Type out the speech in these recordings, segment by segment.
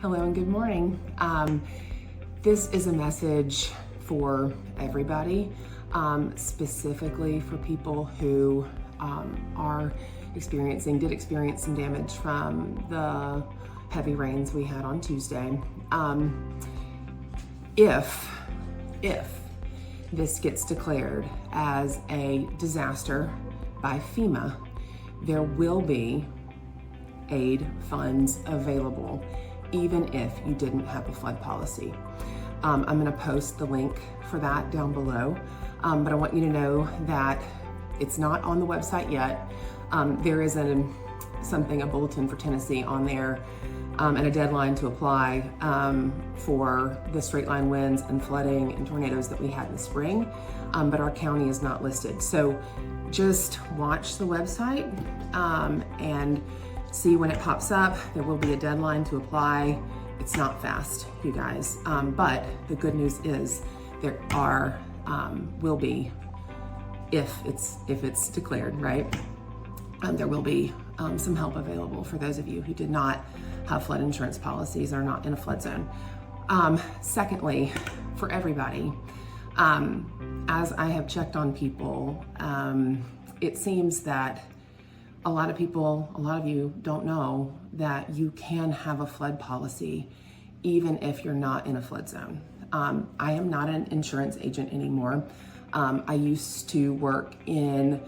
Hello and good morning. This is a message for everybody, specifically for people who did experience some damage from the heavy rains we had on Tuesday. If this gets declared as a disaster by FEMA, there will be aid funds available, even if you didn't have a flood policy. I'm gonna post the link for that down below, but I want you to know that it's not on the website yet. There is a bulletin for Tennessee on there, and a deadline to apply for the straight line winds and flooding and tornadoes that we had in the spring, but our county is not listed. So just watch the website and see when it pops up. There will be a deadline to apply. It's not fast, you guys, but the good news is there will be, if it's declared, right? There will be some help available for those of you who did not have flood insurance policies or are not in a flood zone. Secondly, for everybody, as I have checked on people, it seems that a lot of you don't know that you can have a flood policy even if you're not in a flood zone. I am not an insurance agent anymore. I used to work in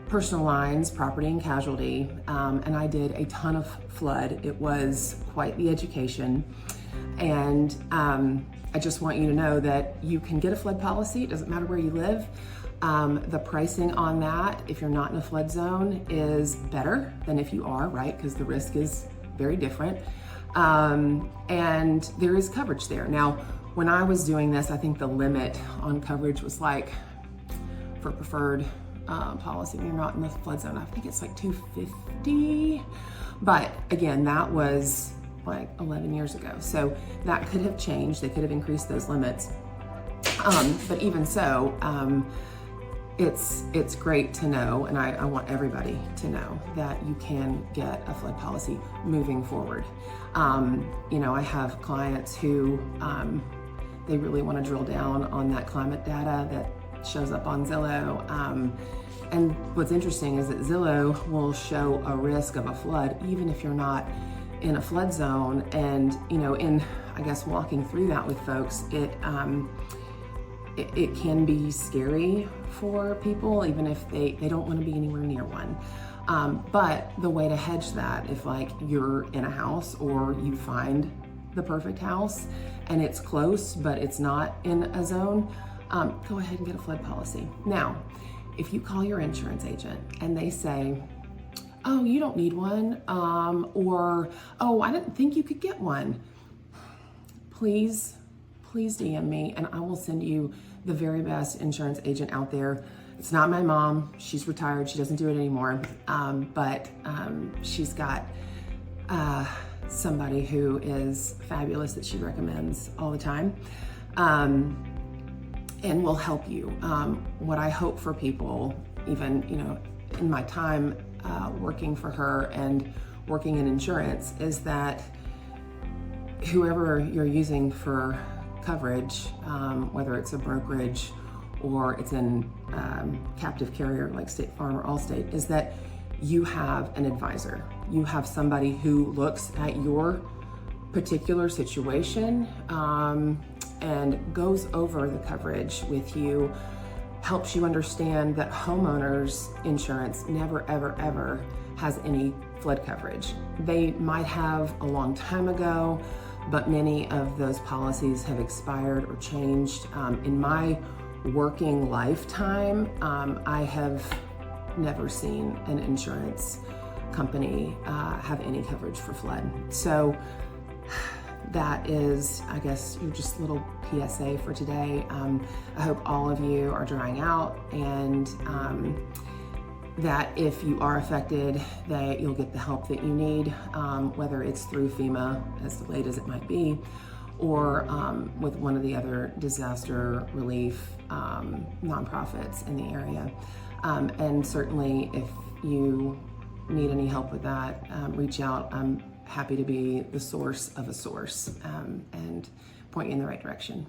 personal lines, property and casualty, and I did a ton of flood. It was quite the education. And I just want you to know that you can get a flood policy. It doesn't matter where you live. The pricing on that, if you're not in a flood zone, is better than if you are, right? Because the risk is very different. And there is coverage there. Now, when I was doing this, I think the limit on coverage was like, for preferred policy, when you're not in the flood zone, I think it's like $250. But again, that was like 11 years ago. So that could have changed. They could have increased those limits. But even so, it's great to know, and I want everybody to know that you can get a flood policy moving forward. I have clients who they really want to drill down on that climate data that shows up on Zillow. And what's interesting is that Zillow will show a risk of a flood even if you're not in a flood zone. And in walking through that with folks, it can be scary for people, even if they don't want to be anywhere near one. But the way to hedge that, if like you're in a house or you find the perfect house and it's close, but it's not in a zone, go ahead and get a flood policy. Now, if you call your insurance agent and they say, oh, you don't need one, or, oh, I didn't think you could get one, please DM me and I will send you the very best insurance agent out there. It's not my mom. She's retired. She doesn't do it anymore. But she's got somebody who is fabulous that she recommends all the time, and will help you. What I hope for people, even in my time working for her and working in insurance, is that whoever you're using for coverage, whether it's a brokerage or it's in captive carrier like State Farm or Allstate, is that you have an advisor. You have somebody who looks at your particular situation and goes over the coverage with you, helps you understand that homeowners insurance never, ever, ever has any flood coverage. They might have a long time ago, but many of those policies have expired or changed. In my working lifetime, I have never seen an insurance company have any coverage for flood. So that is, I guess, just a little PSA for today. I hope all of you are drying out, and that if you are affected, that you'll get the help that you need, whether it's through FEMA, as delayed as it might be, or with one of the other disaster relief nonprofits in the area. And certainly if you need any help with that, reach out. I'm happy to be the source of a source and point you in the right direction.